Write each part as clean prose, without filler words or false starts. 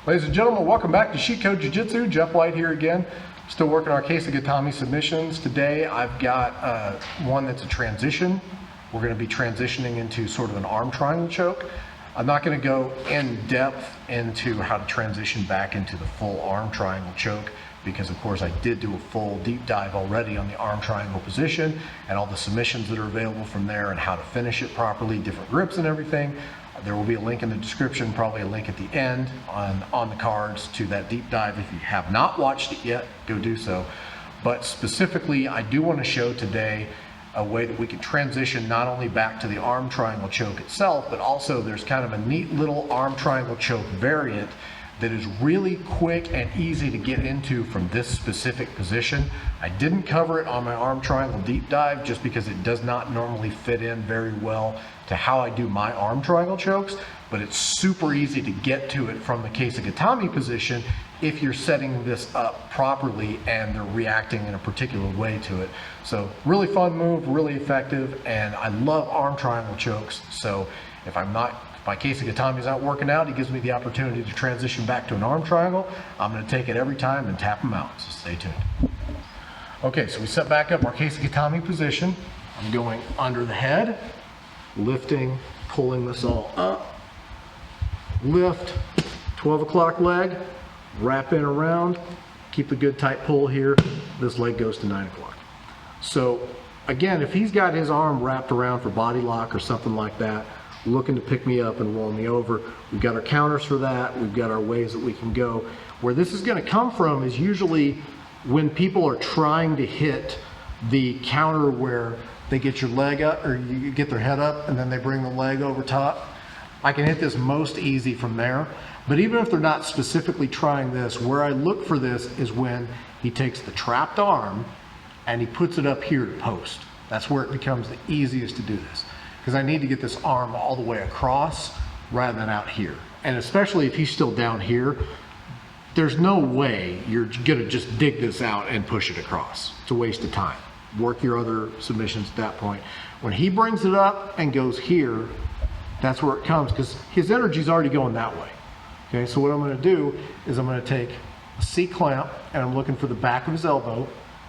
Ladies and gentlemen, welcome back to Sheet Code Jiu-Jitsu. Jeff White here again. Still working our Kesa Gatame submissions. Today I've got one that's a transition. We're going to be transitioning into sort of an arm triangle choke. I'm not going to go in depth into how to transition back into the full arm triangle choke because of course I did do a full deep dive already on the arm triangle position and all the submissions that are available from there and how to finish it properly, different grips and everything. There will be a link in the description, probably a link at the end on the cards to that deep dive. If you have not watched it yet, go do so. But specifically, I do want to show today a way that we can transition not only back to the arm triangle choke itself, but also there's kind of a neat little arm triangle choke variant that is really quick and easy to get into from this specific position. I didn't cover it on my arm triangle deep dive just because it does not normally fit in very well to how I do my arm triangle chokes, but it's super easy to get to it from the Kesa Gatame position if you're setting this up properly and they're reacting in a particular way to it. So really fun move, really effective, and I love arm triangle chokes. So if my Kesa Gatame is out working out, he gives me the opportunity to transition back to an arm triangle. I'm going to take it every time and tap him out, so stay tuned. Okay, so we set back up our Kesa Gatame position. I'm going under the head, lifting, pulling this all up, lift, 12 o'clock leg, wrap in around, keep a good tight pull here. This leg goes to 9 o'clock. So again, if he's got his arm wrapped around for body lock or something like that, looking to pick me up and roll me over, we've got our counters for that. We've got our ways that we can go. Where this is going to come from is usually when people are trying to hit the counter where they get your leg up or you get their head up and then they bring the leg over top. I can hit this most easy from there. But even if they're not specifically trying this, where I look for this is when he takes the trapped arm and he puts it up here to post. That's where it becomes the easiest to do this, because I need to get this arm all the way across rather than out here. And especially if he's still down here, there's no way you're gonna just dig this out and push it across. It's a waste of time. Work your other submissions at that point. When he brings it up and goes here, that's where it comes, because his energy's already going that way. Okay, so what I'm gonna do is I'm gonna take a C-clamp and I'm looking for the back of his elbow,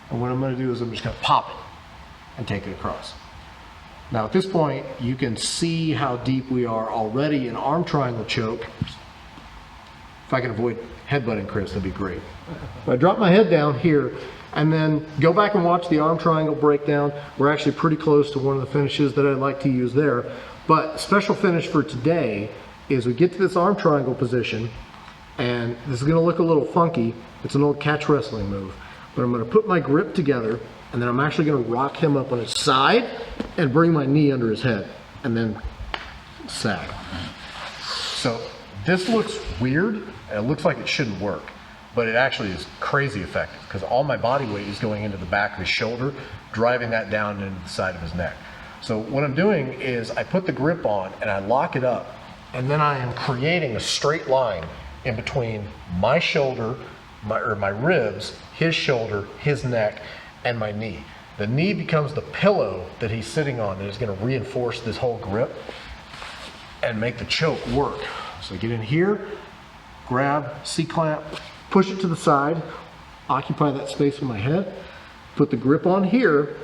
and what I'm gonna do is I'm just gonna pop it and take it across. Now at this point, you can see how deep we are already in arm triangle choke. If I can avoid headbutting Chris, that'd be great. I drop my head down here and then go back and watch the arm triangle breakdown. We're actually pretty close to one of the finishes that I like to use there. But special finish for today is we get to this arm triangle position, and this is gonna look a little funky. It's an old catch wrestling move, but I'm gonna put my grip together and then I'm actually gonna rock him up on his side and bring my knee under his head and then sag. So this looks weird and it looks like it shouldn't work, but it actually is crazy effective because all my body weight is going into the back of his shoulder, driving that down into the side of his neck. So what I'm doing is I put the grip on and I lock it up, and then I am creating a straight line in between my shoulder, my ribs, his shoulder, his neck, and my knee. The knee becomes the pillow that he's sitting on that is going to reinforce this whole grip and make the choke work. So get in here, grab, C-clamp, push it to the side, occupy that space with my head, put the grip on here,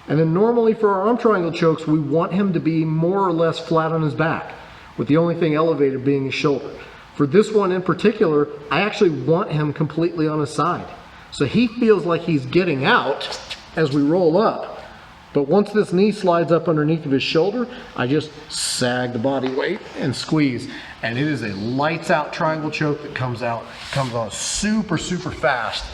and then normally for our arm triangle chokes, we want him to be more or less flat on his back, with the only thing elevated being his shoulder. For this one in particular, I actually want him completely on his side. So he feels like he's getting out as we roll up. But once this knee slides up underneath of his shoulder, I just sag the body weight and squeeze. And it is a lights out triangle choke that comes on super, super fast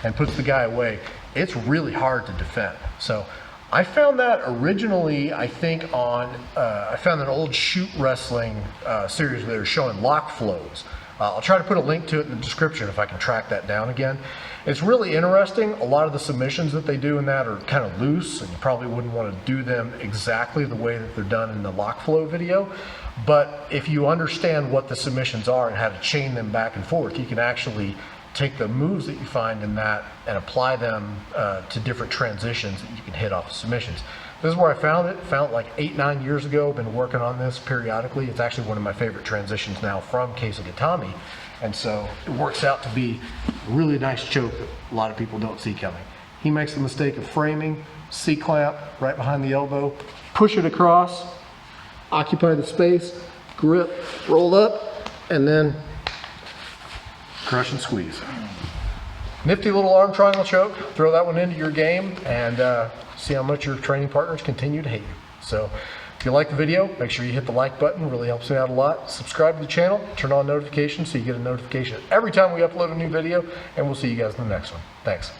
and puts the guy away. It's really hard to defend. So I found that originally, I think I found an old shoot wrestling series where they were showing lock flows. I'll try to put a link to it in the description if I can track that down again. It's really interesting. A lot of the submissions that they do in that are kind of loose, and you probably wouldn't want to do them exactly the way that they're done in the lock flow video. But if you understand what the submissions are and how to chain them back and forth, you can actually take the moves that you find in that and apply them to different transitions that you can hit off the submissions. This is where I found it. Found it like 8-9 years ago. Been working on this periodically. It's actually one of my favorite transitions now from Kesa Gatame. And so it works out to be a really nice choke that a lot of people don't see coming. He makes the mistake of framing, C-clamp right behind the elbow, push it across, occupy the space, grip, roll up, and then crush and squeeze. Nifty little arm triangle choke. Throw that one into your game and see how much your training partners continue to hate you. So if you like the video, make sure you hit the like button. Really helps me out a lot. Subscribe to the channel. Turn on notifications so you get a notification every time we upload a new video. And we'll see you guys in the next one. Thanks.